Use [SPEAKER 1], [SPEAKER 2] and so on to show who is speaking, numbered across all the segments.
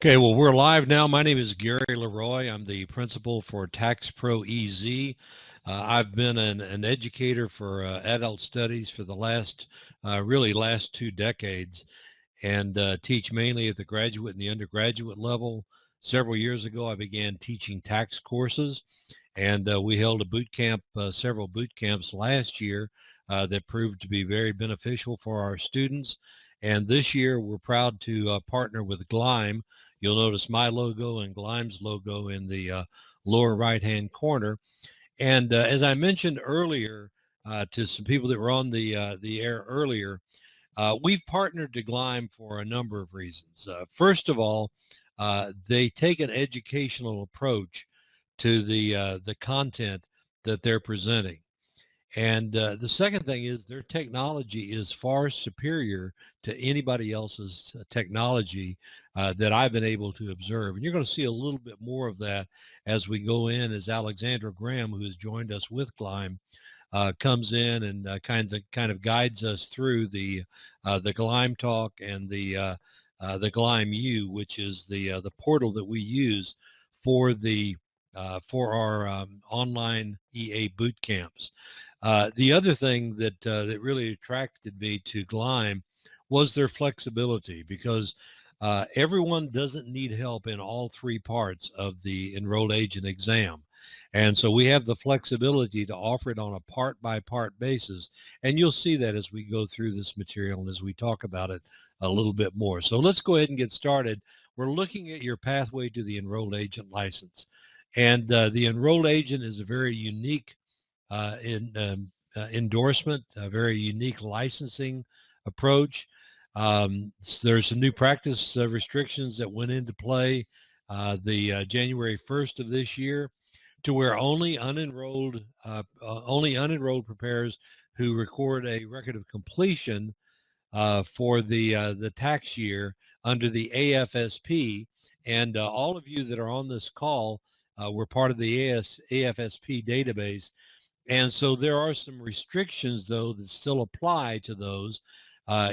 [SPEAKER 1] Okay, well, we're live now. My name is Gary Leroy. I'm the principal for Tax Pro EZ. I've been an educator for adult studies for the last 2 decades, and teach mainly at the graduate and the undergraduate level. Several years ago, I began teaching tax courses, and we held a boot camp, several boot camps last year that proved to be very beneficial for our students. And this year, we're proud to partner with Gleim. You'll notice my logo and Gleim's logo in the lower right-hand corner. And as I mentioned earlier to some people that were on the air earlier, we've partnered to Gleim for a number of reasons. First of all, they take an educational approach to the content that they're presenting. And the second thing is their technology is far superior to anybody else's technology that I've been able to observe. And you're going to see a little bit more of that as we go in, as Alexandra Graham, who has joined us with Gleim, comes in and kind of guides us through the Gleim Talk and the Gleim U, which is the portal that we use for for our online EA boot camps. The other thing that really attracted me to Gleim was their flexibility, because everyone doesn't need help in all three parts of the enrolled agent exam. And so we have the flexibility to offer it on a part by part basis. And you'll see that as we go through this material and as we talk about it a little bit more. So let's go ahead and get started. We're looking at your pathway to the enrolled agent license. And the enrolled agent is a very unique endorsement, a very unique licensing approach. There's some new practice restrictions that went into play the January 1st of this year, to where only unenrolled preparers who record a record of completion for the tax year under the AFSP, and all of you that are on this call were part of the AFSP database. And so there are some restrictions, though, that still apply to those.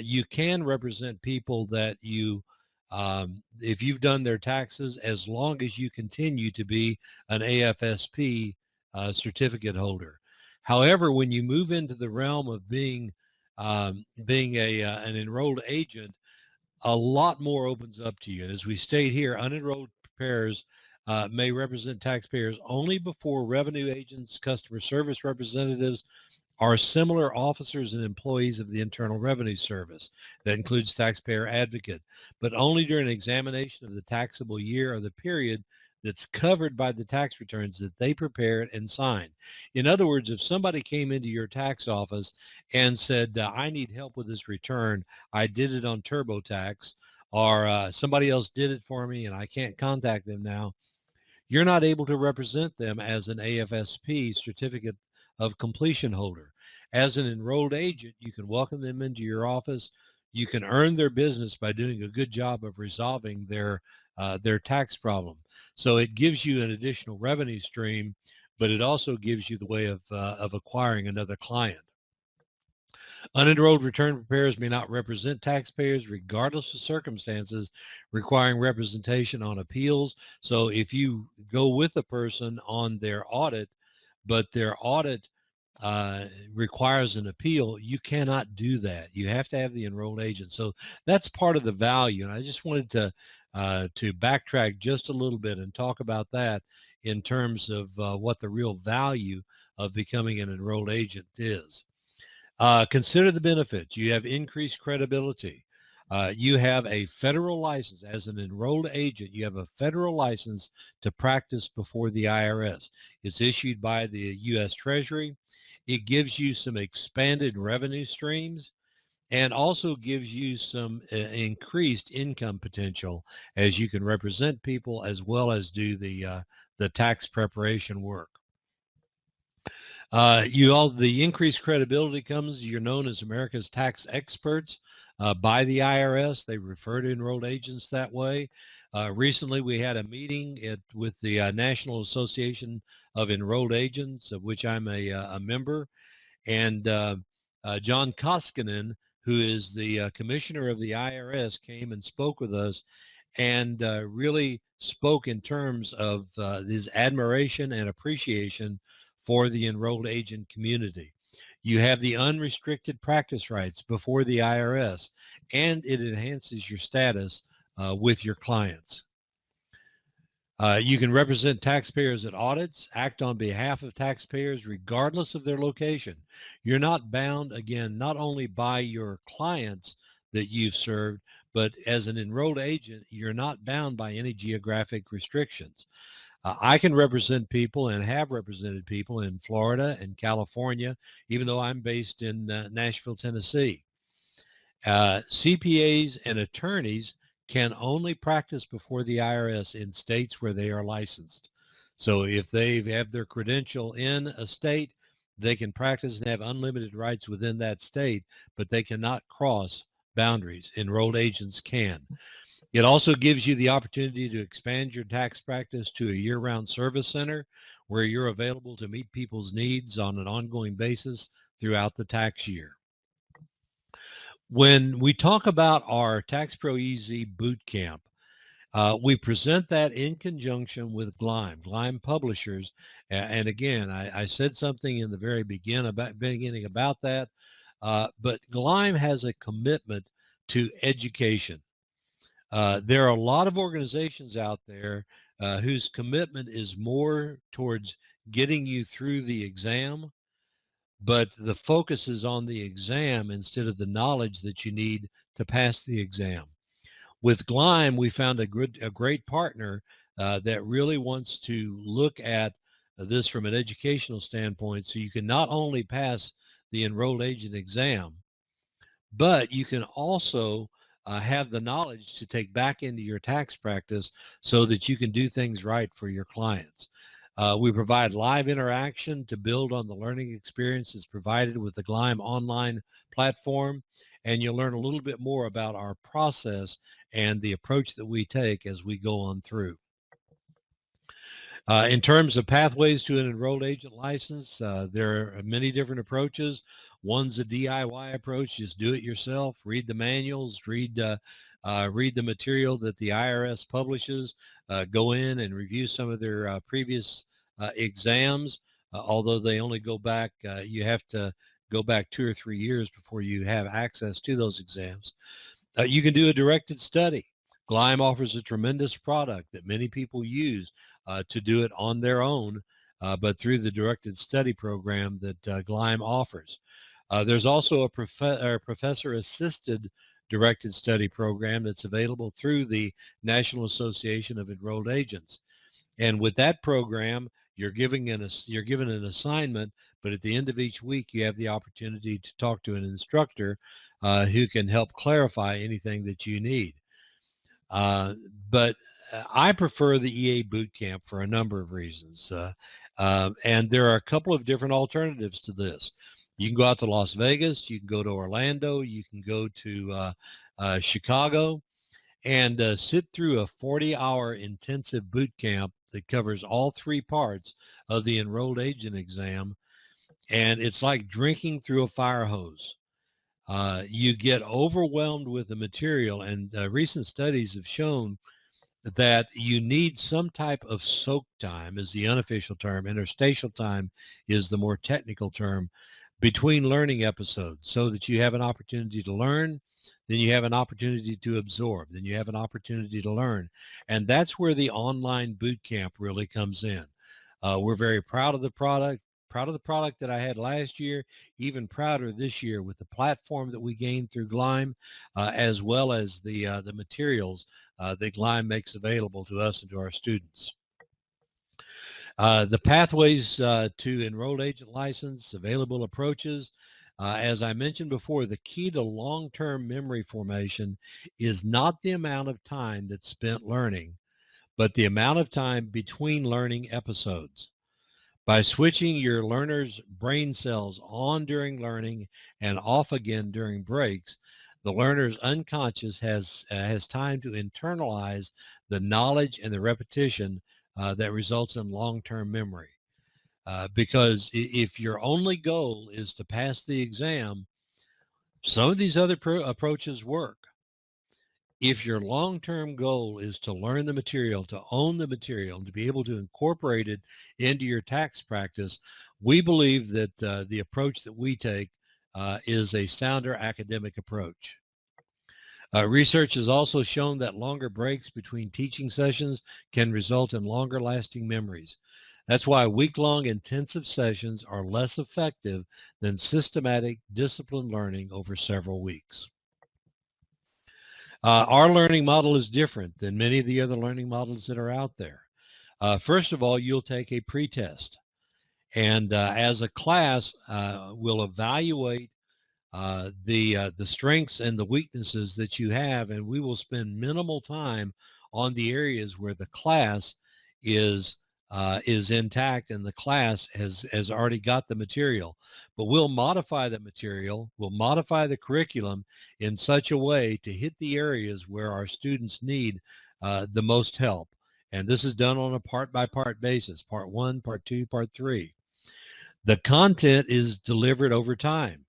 [SPEAKER 1] You can represent people that if you've done their taxes, as long as you continue to be an AFSP certificate holder. However, when you move into the realm of being an enrolled agent, a lot more opens up to you. And as we state here, unenrolled preparers may represent taxpayers only before revenue agents, customer service representatives, are similar officers and employees of the Internal Revenue Service. That includes taxpayer advocate, but only during examination of the taxable year or the period that's covered by the tax returns that they prepared and signed. In other words, if somebody came into your tax office and said, I need help with this return, I did it on TurboTax, or somebody else did it for me and I can't contact them now, you're not able to represent them as an AFSP certificate of completion holder. As an enrolled agent, you can welcome them into your office. You can earn their business by doing a good job of resolving their tax problem. So it gives you an additional revenue stream, but it also gives you the way of acquiring another client. Unenrolled return preparers may not represent taxpayers regardless of circumstances requiring representation on appeals. So if you go with a person on their audit, but their audit requires an appeal, you cannot do that. You have to have the enrolled agent. So that's part of the value. And I just wanted to backtrack just a little bit and talk about that in terms of what the real value of becoming an enrolled agent is. Consider the benefits. You have increased credibility. You have a federal license. As an enrolled agent, you have a federal license to practice before the IRS. It's issued by the U.S. Treasury. It gives you some expanded revenue streams and also gives you some increased income potential, as you can represent people as well as do the tax preparation work. The increased credibility comes, you're known as America's tax experts by the IRS. They refer to enrolled agents that way. Recently, we had a meeting with the National Association of Enrolled Agents, of which I'm a member. And John Koskinen, who is the commissioner of the IRS, came and spoke with us. and really spoke in terms of his admiration and appreciation for the enrolled agent community. You have the unrestricted practice rights before the IRS, and it enhances your status with your clients. You can represent taxpayers at audits, act on behalf of taxpayers regardless of their location. You're not bound, again, not only by your clients that you've served, but as an enrolled agent, you're not bound by any geographic restrictions. I can represent people and have represented people in Florida and California, even though I'm based in Nashville, Tennessee. CPAs and attorneys can only practice before the IRS in states where they are licensed. So if they have their credential in a state, they can practice and have unlimited rights within that state, but they cannot cross boundaries. Enrolled agents can. It also gives you the opportunity to expand your tax practice to a year-round service center where you're available to meet people's needs on an ongoing basis throughout the tax year. When we talk about our Tax Pro EZ boot camp, we present that in conjunction with Gleim Publishers. And again, I said something in the very beginning about that, but Gleim has a commitment to education. There are a lot of organizations out there whose commitment is more towards getting you through the exam, but the focus is on the exam instead of the knowledge that you need to pass the exam. With Gleim, we found a great partner that really wants to look at this from an educational standpoint, so you can not only pass the enrolled agent exam, but you can also have the knowledge to take back into your tax practice so that you can do things right for your clients. We provide live interaction to build on the learning experiences provided with the Gleim online platform, and you'll learn a little bit more about our process and the approach that we take as we go on through. In terms of pathways to an enrolled agent license, there are many different approaches. One's a DIY approach, just do it yourself, read the manuals, read the material that the IRS publishes, go in and review some of their previous exams, although they only go back, you have to go back 2 or 3 years before you have access to those exams. You can do a directed study. Gleim offers a tremendous product that many people use to do it on their own, but through the directed study program that Gleim offers. There's also a professor-assisted directed study program that's available through the National Association of Enrolled Agents. And with that program, you're given an assignment, but at the end of each week, you have the opportunity to talk to an instructor who can help clarify anything that you need. But I prefer the EA boot camp for a number of reasons. And there are a couple of different alternatives to this. You can go out to Las Vegas, you can go to Orlando, you can go to Chicago, and sit through a 40-hour intensive boot camp that covers all 3 parts of the enrolled agent exam. And it's like drinking through a fire hose. You get overwhelmed with the material, and recent studies have shown that you need some type of soak time is the unofficial term. Interstitial time is the more technical term between learning episodes so that you have an opportunity to learn, then you have an opportunity to absorb, then you have an opportunity to learn. And that's where the online boot camp really comes in. We're very proud of the product. Proud of the product that I had last year, even prouder this year with the platform that we gained through Gleim, as well as the materials that Gleim makes available to us and to our students. The pathways to enrolled agent license, available approaches. As I mentioned before, the key to long-term memory formation is not the amount of time that's spent learning, but the amount of time between learning episodes. By switching your learner's brain cells on during learning and off again during breaks, the learner's unconscious has time to internalize the knowledge and the repetition that results in long-term memory. Because if your only goal is to pass the exam, some of these other approaches work. If your long-term goal is to learn the material, to own the material, and to be able to incorporate it into your tax practice, we believe that the approach that we take is a sounder academic approach. Research has also shown that longer breaks between teaching sessions can result in longer lasting memories. That's why week-long intensive sessions are less effective than systematic, disciplined learning over several weeks. Our learning model is different than many of the other learning models that are out there. First of all, you'll take a pretest. And as a class, we'll evaluate the strengths and the weaknesses that you have, and we will spend minimal time on the areas where the class is intact and the class has already got the material. But we'll modify the material, we'll modify the curriculum in such a way to hit the areas where our students need the most help. And this is done on a part-by-part basis, part 1, part 2, part 3. The content is delivered over time.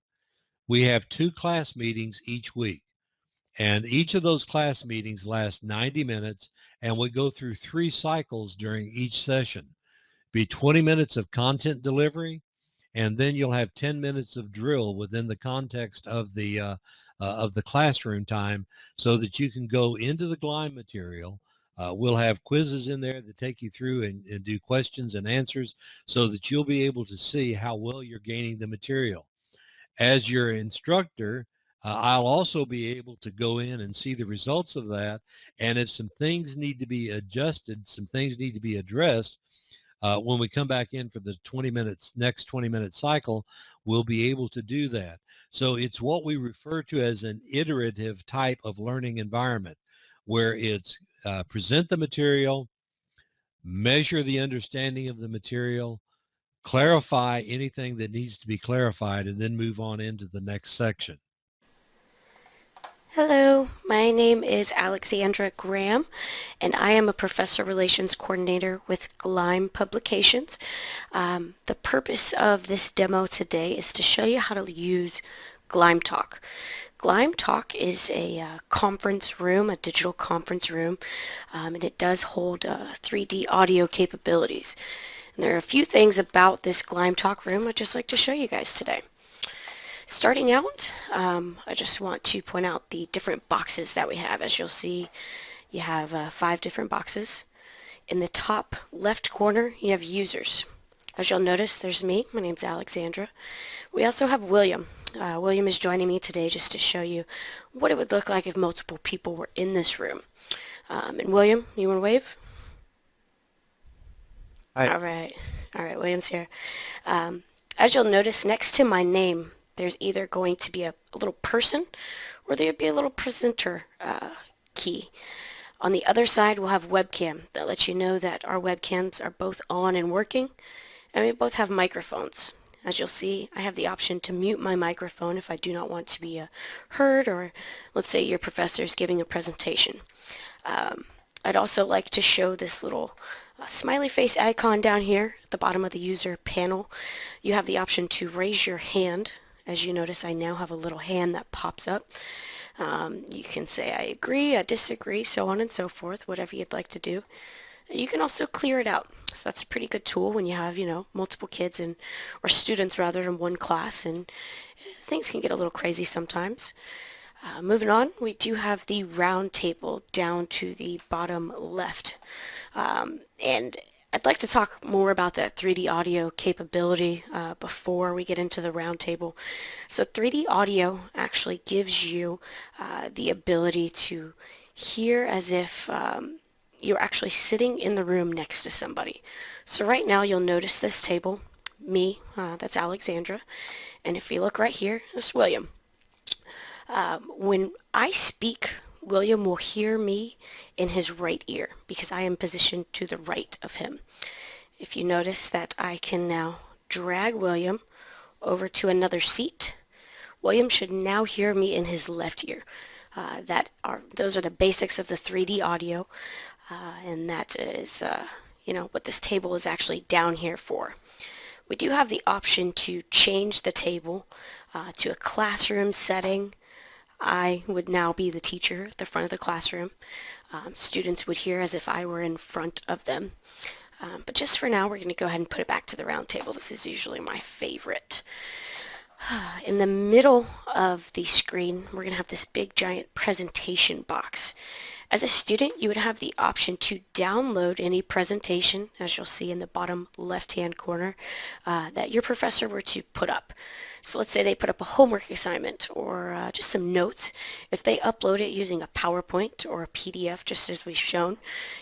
[SPEAKER 1] We have 2 class meetings each week, and each of those class meetings lasts 90 minutes, and we go through 3 cycles during each session. Be 20 minutes of content delivery, and then you'll have 10 minutes of drill within the context of the classroom time, so that you can go into the GLIME material. We'll have quizzes in there that take you through and do questions and answers, so that you'll be able to see how well you're gaining the material. As your instructor, I'll also be able to go in and see the results of that. And if some things need to be adjusted, some things need to be addressed, when we come back in for the next 20-minute cycle, we'll be able to do that. So it's what we refer to as an iterative type of learning environment, where it's present the material, measure the understanding of the material, clarify anything that needs to be clarified, and then move on into the next section.
[SPEAKER 2] Hello, my name is Alexandra Graham, and I am a Professor Relations Coordinator with GLIME Publications. The purpose of this demo today is to show you how to use GLIME Talk. GLIME Talk is a conference room, a digital conference room, and it does hold 3D audio capabilities. And there are a few things about this GLIME Talk room I'd just like to show you guys today. Starting out, I just want to point out the different boxes that we have. As you'll see, you have 5 different boxes. In the top left corner, you have users. As you'll notice, there's me. My name's Alexandra. We also have William. William is joining me today just to show you what it would look like if multiple people were in this room. And William, you want to wave?
[SPEAKER 3] Hi.
[SPEAKER 2] All right, William's here. As you'll notice, next to my name, there's either going to be a little person or there'd be a little presenter key. On the other side, we'll have webcam that lets you know that our webcams are both on and working, and we both have microphones. As you'll see, I have the option to mute my microphone if I do not want to be heard, or let's say your professor is giving a presentation. I'd also like to show this little smiley face icon down here at the bottom of the user panel. You have the option to raise your hand. As you notice, I now have a little hand that pops up. You can say I agree, I disagree, so on and so forth, whatever you'd like to do. You can also clear it out. So that's a pretty good tool when you have, multiple kids or students rather in one class, and things can get a little crazy sometimes. Moving on, we do have the round table down to the bottom left. And I'd like to talk more about that 3D audio capability before we get into the round table. So 3D audio actually gives you the ability to hear as if you're actually sitting in the room next to somebody. So right now you'll notice this table, me, that's Alexandra, and if you look right here, it's William. When I speak, William will hear me in his right ear because I am positioned to the right of him. If you notice that I can now drag William over to another seat, William should now hear me in his left ear. Those are the basics of the 3D audio, and that is what this table is actually down here for. We do have the option to change the table to a classroom setting. I would now be the teacher at the front of the classroom. Students would hear as if I were in front of them. But just for now, we're going to go ahead and put it back to the round table. This is usually my favorite. In the middle of the screen, we're going to have this big giant presentation box. As a student, you would have the option to download any presentation, as you'll see in the bottom left-hand corner, that your professor were to put up. So let's say they put up a homework assignment or just some notes. If they upload it using a PowerPoint or a PDF, just as we've shown,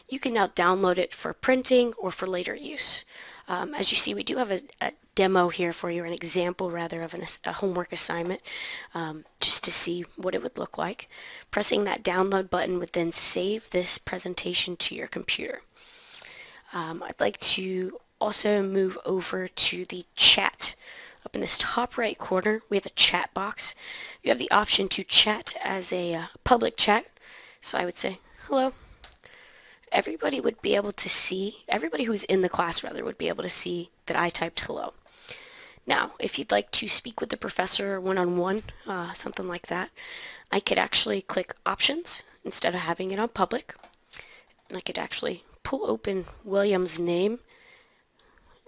[SPEAKER 2] you can now download it for printing or for later use. As you see, we do have a demo here for you, an example rather of a homework assignment, just to see what it would look like. Pressing that download button would then save this presentation to your computer. I'd like to also move over to the chat. Up in this top right corner, we have a chat box. You have the option to chat as a public chat. So I would say, hello. Everybody would be able to see, everybody who's in the class rather, would be able to see that I typed hello. Now, if you'd like to speak with the professor one-on-one, something like that, I could actually click options instead of having it on public. And I could actually pull open William's name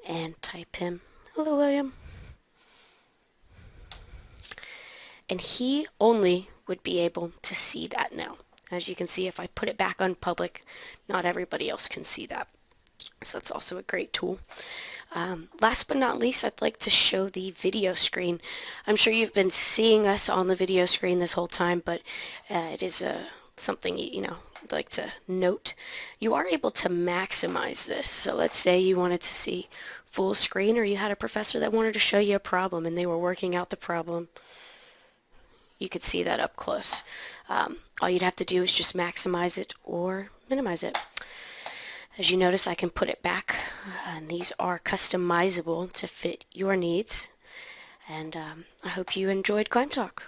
[SPEAKER 2] and type him, hello William. And he only would be able to see that now. As you can see, if I put it back on public, not everybody else can see that. So that's also a great tool. Last but not least, I'd like to show the video screen. I'm sure you've been seeing us on the video screen this whole time, but it is something I'd like to note. You are able to maximize this. So let's say you wanted to see full screen, or you had a professor that wanted to show you a problem and they were working out the problem. You could see that up close. All you'd have to do is just maximize it or minimize it. As you notice, I can put it back, and these are customizable to fit your needs. And I hope you enjoyed Gleim Talk.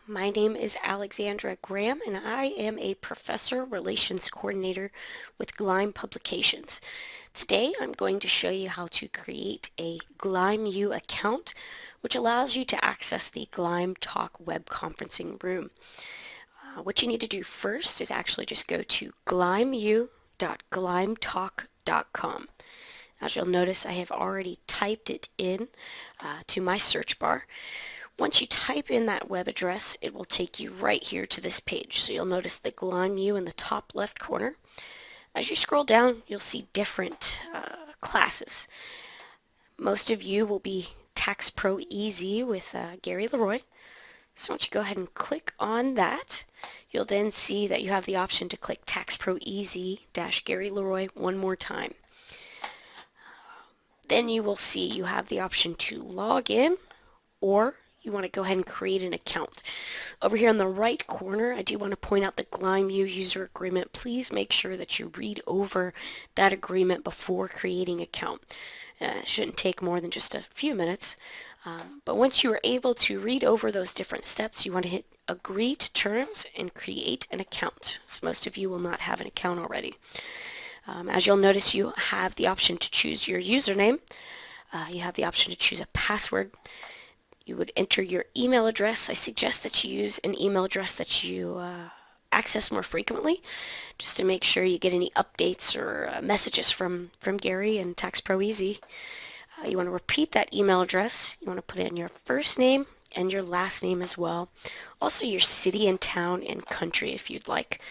[SPEAKER 2] My name is Alexandra Graham, and I am a Professor Relations Coordinator with Gleim Publications. Today, I'm going to show you how to create a GleimU account, which allows you to access the Gleim Talk web conferencing room. What you need to do first is actually just go to gleimu.gleimtalk.com. As you'll notice, I have already typed it in to my search bar. Once you type in that web address, it will take you right here to this page. So you'll notice the GleimU in the top left corner. As you scroll down, you'll see different classes. Most of you will be Tax Pro EZ with Gary Leroy. So once you go ahead and click on that, you'll then see that you have the option to click Tax Pro EZ-Gary Leroy one more time. Then you will see you have the option to log in, or you want to go ahead and create an account. Over here in the right corner, I do want to point out the GleimU user agreement. Please make sure that you read over that agreement before creating an account. It shouldn't take more than just a few minutes. But once you are able to read over those different steps, you want to hit agree to terms and create an account. So most of you will not have an account already. As you'll notice, you have the option to choose your username. You have the option to choose a password. You would enter your email address. I suggest that you use an email address that you access more frequently, just to make sure you get any updates or messages from Gary and Tax Pro EZ. You want to repeat that email address. You want to put in your first name and your last name as well. Also your city and town and country if you'd like.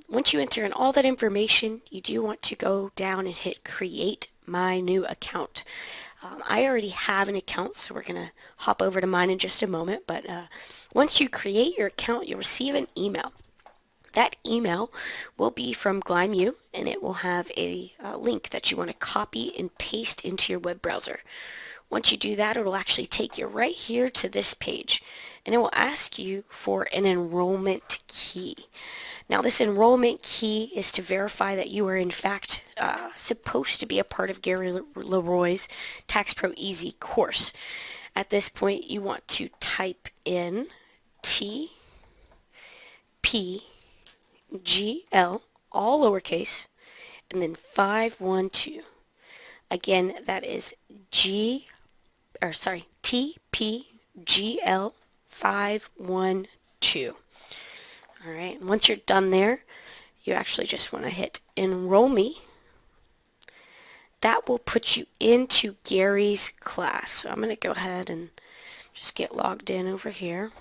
[SPEAKER 2] Once you enter in all that information, you do want to go down and hit create my new account. I already have an account, so we're going to hop over to mine in just a moment. But once you create your account, you'll receive an email. That email will be from GleimU, and it will have a link that you want to copy and paste into your web browser. Once you do that, it will actually take you right here to this page, and it will ask you for an enrollment key. Now, this enrollment key is to verify that you are in fact supposed to be a part of Gary Leroy's Tax Pro EZ course. At this point, you want to type in TPGL, all lowercase, and then 512. Again, that is TPGL 512. All right, and once you're done there, you actually just want to hit Enroll Me. That will put you into Gary's class. So I'm going to go ahead and just get logged in over here.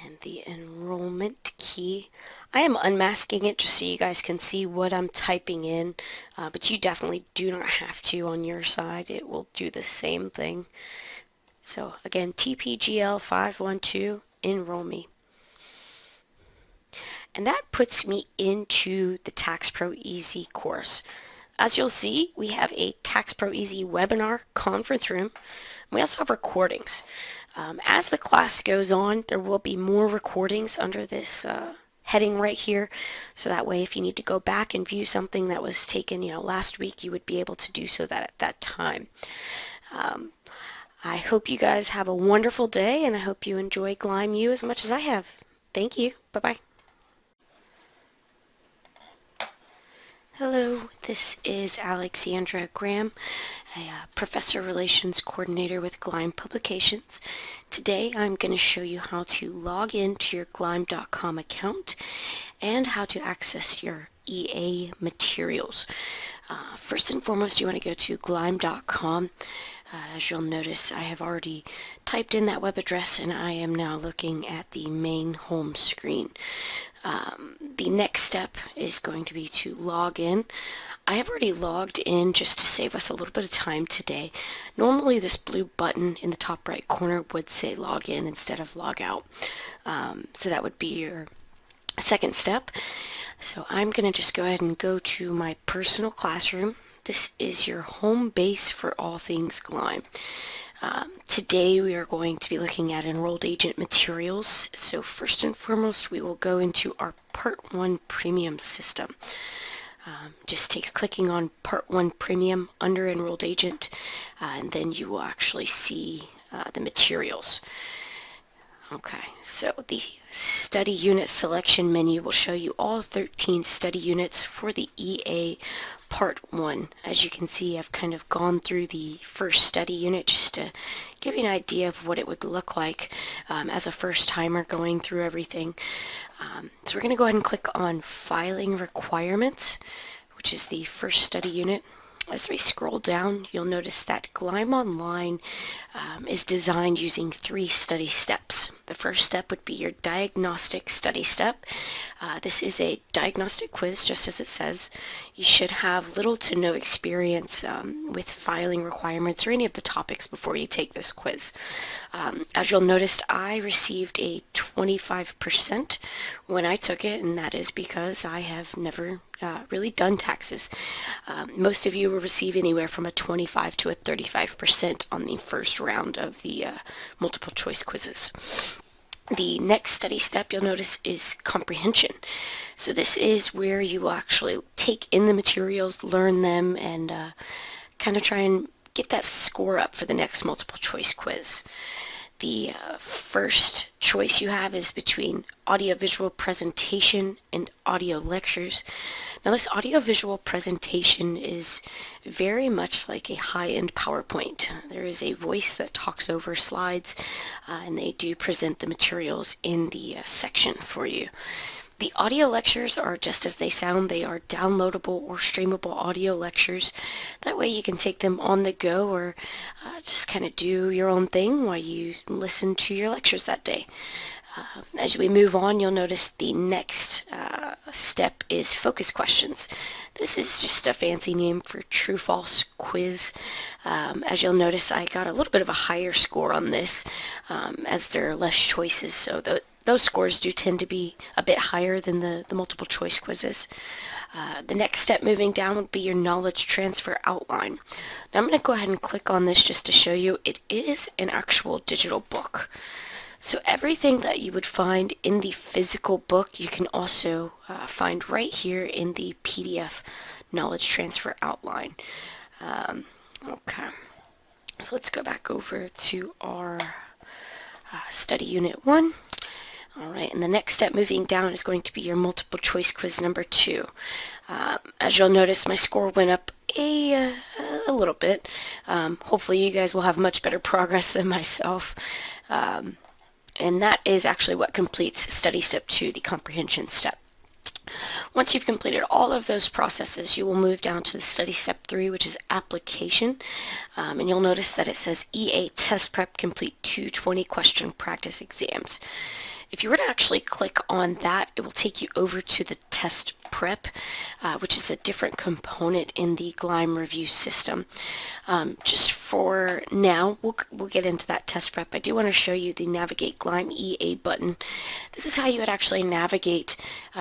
[SPEAKER 2] And the enrollment key, I am unmasking it just so you guys can see what I'm typing in, but you definitely do not have to on your side. It will do the same thing. So again, TPGL 512, enroll me. And that puts me into the Tax Pro Easy course. As you'll see, we have a Tax Pro Easy webinar conference room. We also have recordings. As the class goes on, there will be more recordings under this heading right here. So that way, if you need to go back and view something that was taken, last week, you would be able to do so at that time. I hope you guys have a wonderful day, and I hope you enjoy GlimeU as much as I have. Thank you. Bye-bye. Hello, this is Alexandra Graham, a Professor Relations Coordinator with Glime Publications. Today I'm going to show you how to log into your glime.com account and how to access your EA materials. First and foremost, you want to go to glime.com. As you'll notice, I have already typed in that web address and I am now looking at the main home screen. The next step is going to be to log in. I have already logged in just to save us a little bit of time today. Normally this blue button in the top right corner would say log in instead of log out. So that would be your second step. So I'm going to just go ahead and go to my personal classroom. This is your home base for all things Glime. Today we are going to be looking at enrolled agent materials. So first and foremost, we will go into our Part 1 Premium system. Just takes clicking on Part 1 Premium under enrolled agent, and then you will actually see the materials. Okay, so the study unit selection menu will show you all 13 study units for the EA Part 1. As you can see, I've kind of gone through the first study unit just to give you an idea of what it would look like as a first timer going through everything. So we're going to go ahead and click on Filing Requirements, which is the first study unit. As we scroll down, you'll notice that Glime Online is designed using 3 study steps. The first step would be your diagnostic study step. This is a diagnostic quiz, just as it says. You should have little to no experience with filing requirements or any of the topics before you take this quiz. As you'll notice, I received a 25% when I took it, and that is because I have never really done taxes. Most of you will receive anywhere from a 25 to a 35% on the first round of the multiple choice quizzes. The next study step you'll notice is comprehension. So this is where you will actually take in the materials, learn them, and kind of try and get that score up for the next multiple choice quiz. The first choice you have is between audiovisual presentation and audio lectures. Now this audiovisual presentation is very much like a high-end PowerPoint. There is a voice that talks over slides and they do present the materials in the section for you. The audio lectures are just as they sound. They are downloadable or streamable audio lectures. That way you can take them on the go or just kind of do your own thing while you listen to your lectures that day. As we move on, you'll notice the next step is focus questions. This is just a fancy name for true-false quiz. As you'll notice, I got a little bit of a higher score on this as there are less choices, so those scores do tend to be a bit higher than the multiple choice quizzes. The next step moving down would be your knowledge transfer outline. Now I'm going to go ahead and click on this just to show you it is an actual digital book. So everything that you would find in the physical book you can also find right here in the PDF knowledge transfer outline. Okay, so let's go back over to our study unit 1. Alright, and the next step moving down is going to be your multiple choice quiz number 2. As you'll notice, my score went up a little bit. Hopefully you guys will have much better progress than myself. And that is actually what completes study step 2, the comprehension step. Once you've completed all of those processes, you will move down to the study step 3, which is application. And you'll notice that it says EA Test Prep Complete 220 Question Practice Exams. If you were to actually click on that, it will take you over to the test prep, which is a different component in the GLIME review system. Just for now, we'll get into that test prep. I do want to show you the Navigate GLIME EA button. This is how you would actually navigate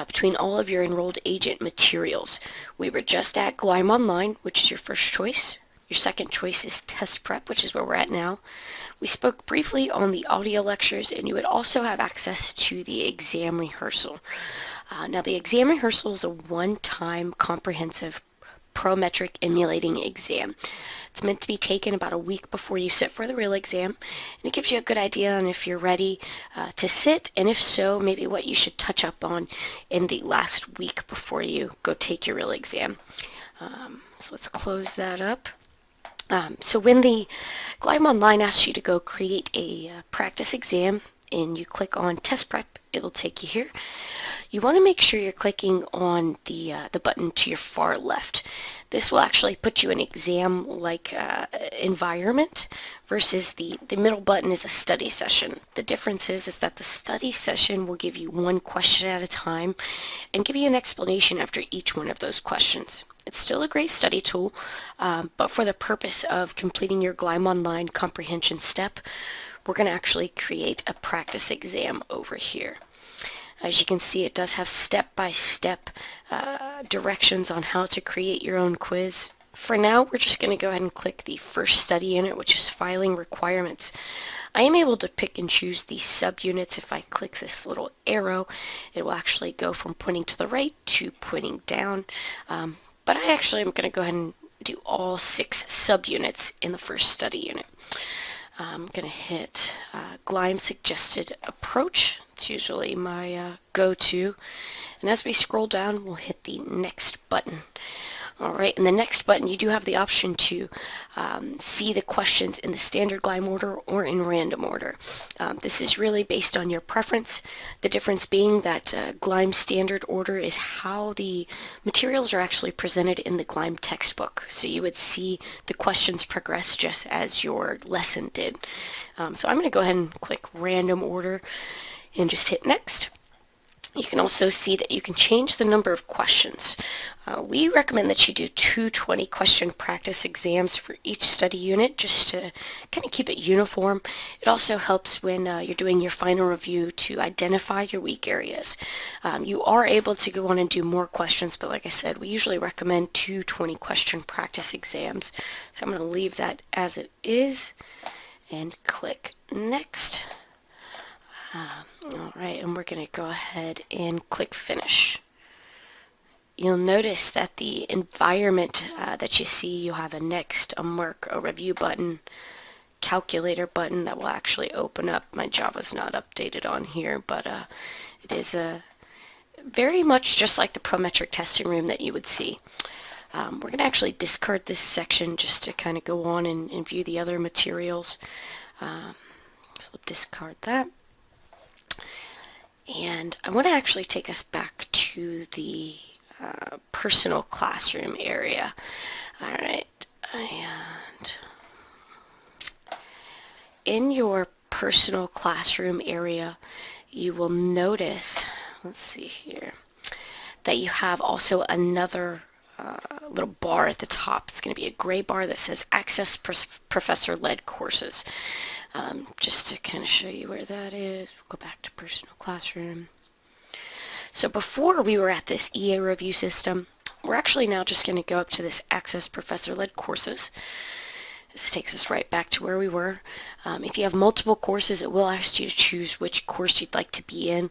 [SPEAKER 2] between all of your enrolled agent materials. We were just at GLIME Online, which is your first choice. Your second choice is test prep, which is where we're at now. We spoke briefly on the audio lectures, and you would also have access to the exam rehearsal. Now, the exam rehearsal is a one-time comprehensive Prometric emulating exam. It's meant to be taken about a week before you sit for the real exam, and it gives you a good idea on if you're ready to sit, and if so, maybe what you should touch up on in the last week before you go take your real exam. So let's close that up. So when the GLIME Online asks you to go create a practice exam and you click on test prep, it'll take you here. You want to make sure you're clicking on the button to your far left. This will actually put you in exam-like environment versus the middle button is a study session. The difference is that the study session will give you one question at a time and give you an explanation after each one of those questions. It's still a great study tool, but for the purpose of completing your GLIME Online comprehension step, we're going to actually create a practice exam over here. As you can see, it does have step-by-step directions on how to create your own quiz. For now, we're just going to go ahead and click the first study unit, which is filing requirements. I am able to pick and choose the subunits. If I click this little arrow, it will actually go from pointing to the right to pointing down. But I actually am going to go ahead and do all 6 subunits in the first study unit. I'm going to hit GLIME Suggested Approach. It's usually my go-to. And as we scroll down, we'll hit the Next button. Alright, in the Next button, you do have the option to see the questions in the standard GLIME order or in random order. This is really based on your preference. The difference being that GLIME standard order is how the materials are actually presented in the GLIME textbook. So you would see the questions progress just as your lesson did. So I'm going to go ahead and click random order and just hit Next. You can also see that you can change the number of questions. We recommend that you do 220 question practice exams for each study unit just to kind of keep it uniform. It also helps when you're doing your final review to identify your weak areas. You are able to go on and do more questions, but like I said, we usually recommend 220 question practice exams. So I'm going to leave that as it is and click Next. Alright, and we're going to go ahead and click Finish. You'll notice that the environment that you see, you'll have a Next, a Mark, a Review button, Calculator button that will actually open up. My Java's not updated on here, but it is very much just like the Prometric testing room that you would see. We're going to actually discard this section just to kind of go on and view the other materials. So we'll discard that. And I want to actually take us back to the personal classroom area. Alright, and in your personal classroom area, you will notice, let's see here, that you have also another little bar at the top. It's going to be a gray bar that says Access Professor-Led Courses. Just to kind of show you where that is, we'll go back to personal classroom. So before we were at this EA review system, we're actually now just going to go up to this Access Professor-Led Courses. This takes us right back to where we were. If you have multiple courses, it will ask you to choose which course you'd like to be in.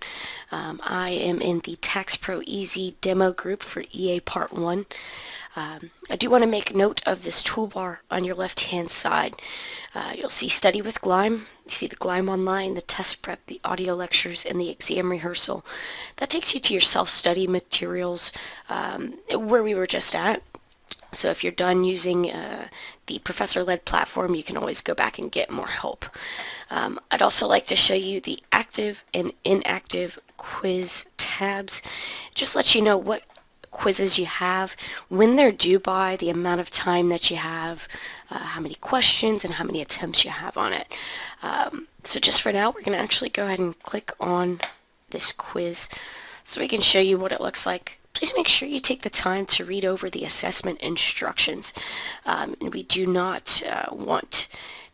[SPEAKER 2] I am in the TaxPro Easy demo group for EA Part 1. I do want to make note of this toolbar on your left-hand side. You'll see Study with GLIME. You see the GLIME Online, the test prep, the audio lectures, and the exam rehearsal. That takes you to your self-study materials where we were just at. So if you're done using the professor-led platform, you can always go back and get more help. I'd also like to show you the active and inactive quiz tabs. Just let you know what quizzes you have, when they're due by, the amount of time that you have, how many questions, and how many attempts you have on it. So just for now, we're going to actually go ahead and click on this quiz so we can show you what it looks like. Please make sure you take the time to read over the assessment instructions. And we do not want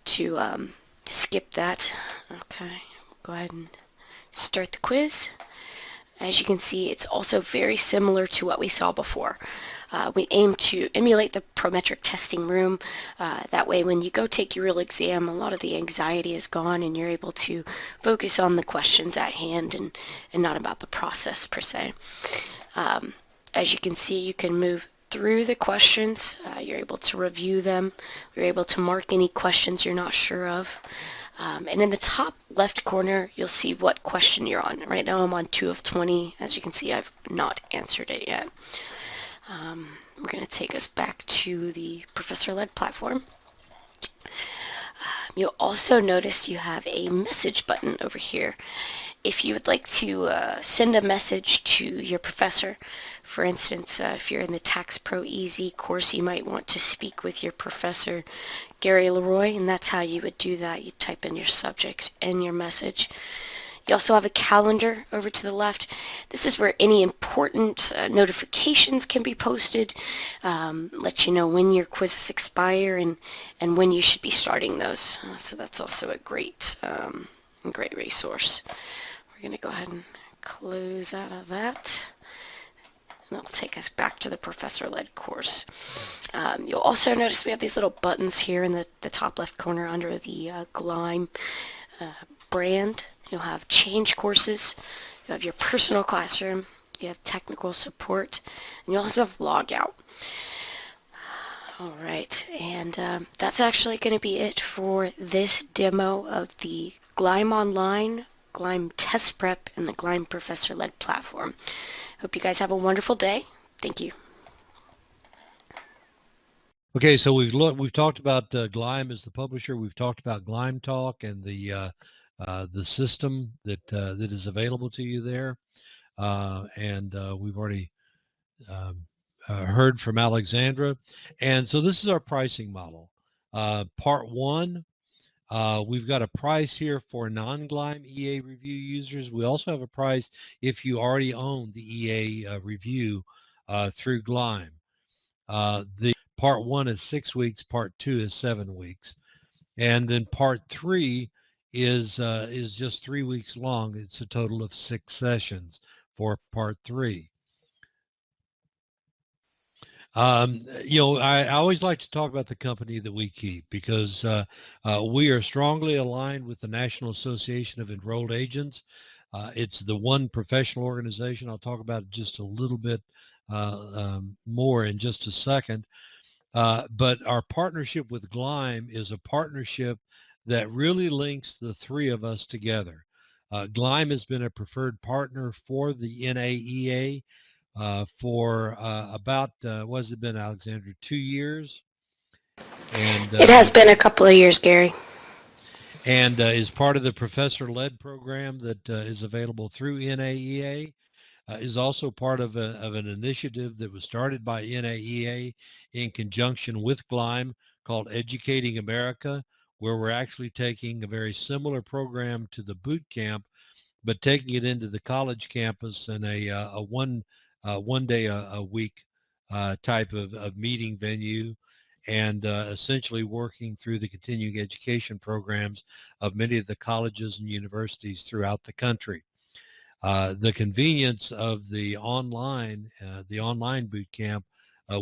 [SPEAKER 2] to skip that. Okay, go ahead and start the quiz. As you can see, it's also very similar to what we saw before. We aim to emulate the Prometric testing room. That way, when you go take your real exam, a lot of the anxiety is gone and you're able to focus on the questions at hand and not about the process per se. As you can see, you can move through the questions. You're able to review them. You're able to mark any questions you're not sure of. And in the top left corner, you'll see what question you're on. Right now I'm on 2 of 20. As you can see, I've not answered it yet. We're going to take us back to the professor-led platform. You'll also notice you have a message button over here. If you would like to send a message to your professor, for instance, if you're in the Tax Pro EZ course, you might want to speak with your professor, Gary Leroy, and that's how you would do that. You type in your subject and your message. You also have a calendar over to the left. This is where any important notifications can be posted, let you know when your quizzes expire and when you should be starting those. So that's also a great resource. We're going to go ahead and close out of that. And that'll take us back to the professor-led course. You'll also notice we have these little buttons here in the top left corner under the Gleim brand. You'll have change courses, you have your personal classroom, you have technical support, and you also have logout. Alright, and that's actually going to be it for this demo of the Gleim Online, Gleim Test Prep, and the Gleim Professor-led platform. Hope you guys have a wonderful day. Thank you.
[SPEAKER 1] Okay, so we've talked about Gleim as the publisher. We've talked about Gleim Talk and the system that is available to you there, and we've already heard from Alexandra. And so this is our pricing model. Part one, we've got a price here for non-Gleim EA review users. We also have a price if you already own the EA review through Gleim. The part one is 6 weeks, part two is 7 weeks, and then part three is just 3 weeks long. It's a total of 6 sessions for part three. I always like to talk about the company that we keep because we are strongly aligned with the National Association of Enrolled Agents. It's the one professional organization. I'll talk about it just a little bit more in just a second. But our partnership with Gleim is a partnership that really links the three of us together. Gleim has been a preferred partner for the NAEA for about, what has it been, Alexandra, 2 years? And
[SPEAKER 2] It has been a couple of years, Gary.
[SPEAKER 1] And is part of the professor-led program that is available through NAEA. Is also part of an initiative that was started by NAEA in conjunction with Gleim called Educating America, where we're actually taking a very similar program to the boot camp, but taking it into the college campus in a one day a week type of meeting venue, and essentially working through the continuing education programs of many of the colleges and universities throughout the country. The convenience of the online boot camp,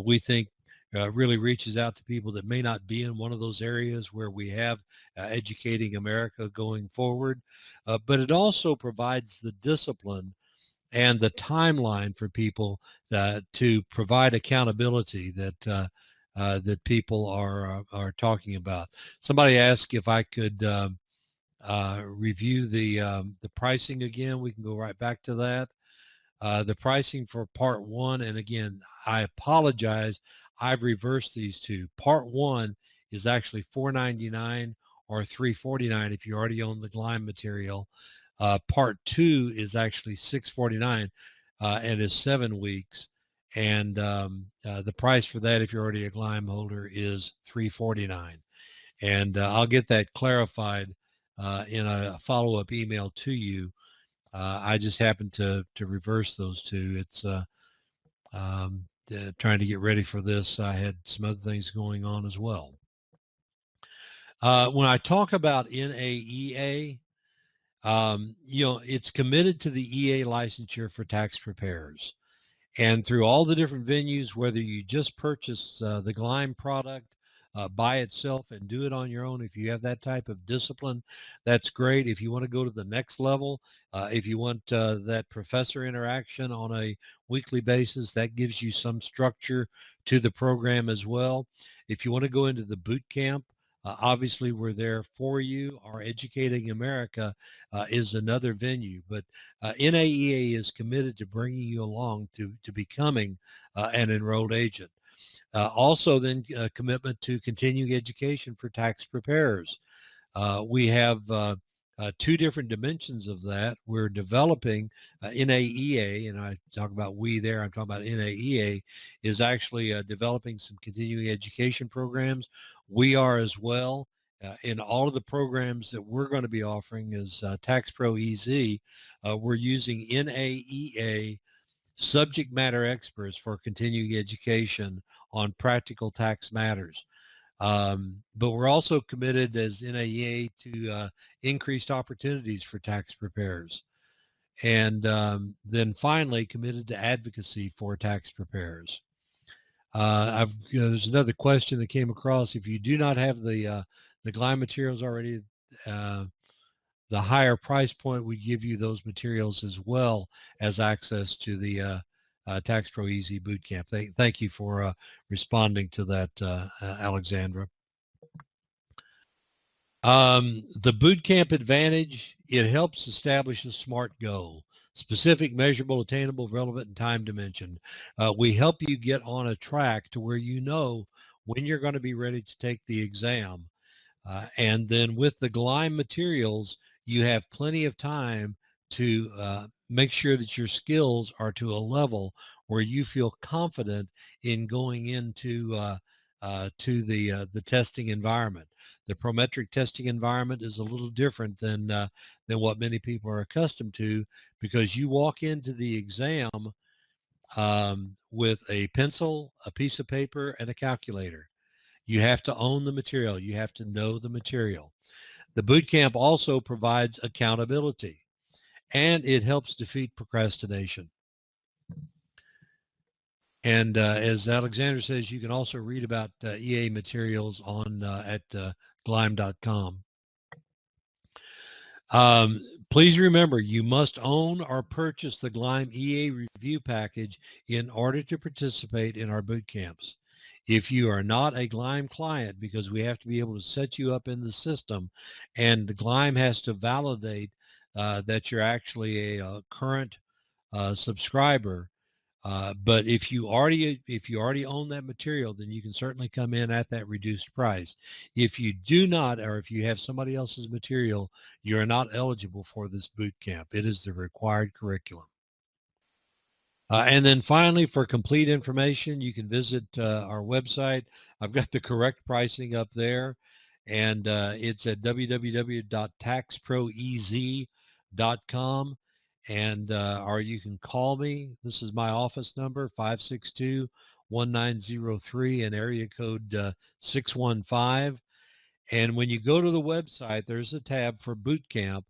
[SPEAKER 1] we think really reaches out to people that may not be in one of those areas where we have Educating America going forward, but it also provides the discipline and the timeline for people to provide accountability that people are talking about. Somebody asked if I could review the pricing again. We can go right back to that. The pricing for part one, and again, I apologize. I've reversed these two. Part 1 is actually $4.99 or $3.49 if you already own the Gleim material. Part 2 is actually $6.49 and is 7 weeks. And the price for that, if you're already a Gleim holder, is $3.49. And I'll get that clarified in a follow-up email to you. I just happened to reverse those two. It's trying to get ready for this. I had some other things going on as well. When I talk about NAEA, it's committed to the EA licensure for tax preparers. And through all the different venues, whether you just purchase the Gleim product by itself and do it on your own, if you have that type of discipline, that's great. If you want to go to the next level, if you want that professor interaction on a weekly basis, that gives you some structure to the program as well. If you want to go into the boot camp, obviously we're there for you. Our Educating America is another venue, but NAEA is committed to bringing you along to becoming an enrolled agent. Also then commitment to continuing education for tax preparers. We have two different dimensions of that. We're developing NAEA, and I talk about we there, I'm talking about NAEA, is actually developing some continuing education programs. We are as well. In all of the programs that we're going to be offering as Tax Pro EZ, we're using NAEA subject matter experts for continuing education on practical tax matters. But we're also committed as NAEA to increased opportunities for tax preparers. And then finally committed to advocacy for tax preparers. There's another question that came across. If you do not have the Gleim materials already, the higher price point would give you those materials as well as access to the Tax Pro EZ Bootcamp. Thank you for responding to that, Alexandra. The Bootcamp Advantage, it helps establish a SMART goal: specific, measurable, attainable, relevant, and time dimension. We help you get on a track to where you know when you're going to be ready to take the exam. And then with the Gleim materials, you have plenty of time to make sure that your skills are to a level where you feel confident in going into the testing environment. The Prometric testing environment is a little different than what many people are accustomed to, because you walk into the exam with a pencil, a piece of paper, and a calculator. You have to own the material. You have to know the material. The boot camp also provides accountability, and it helps defeat procrastination. And as Alexander says, you can also read about EA materials on at Gleim.com. Please remember, you must own or purchase the Gleim EA review package in order to participate in our boot camps. If you are not a Gleim client, because we have to be able to set you up in the system, and Gleim has to validate that you're actually a current subscriber. But if you already own that material, then you can certainly come in at that reduced price. If you do not, or if you have somebody else's material, you are not eligible for this boot camp. It is the required curriculum. And then finally, for complete information, you can visit our website. I've got the correct pricing up there, and it's at www.taxproez.com. And or you can call me. This is my office number, 562-1903, and area code 615. And when you go to the website, there's a tab for boot camp.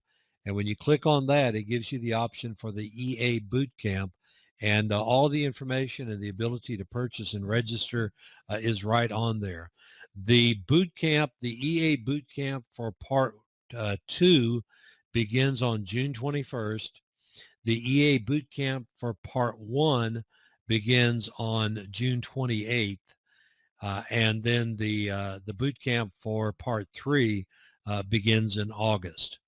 [SPEAKER 1] And when you click on that, it gives you the option for the EA boot camp. And all the information and the ability to purchase and register is right on there. The boot camp, the EA boot camp for part 2 begins on June 21st. The EA boot camp for part 1 begins on June 28th. And then the boot camp for part 3 begins in August.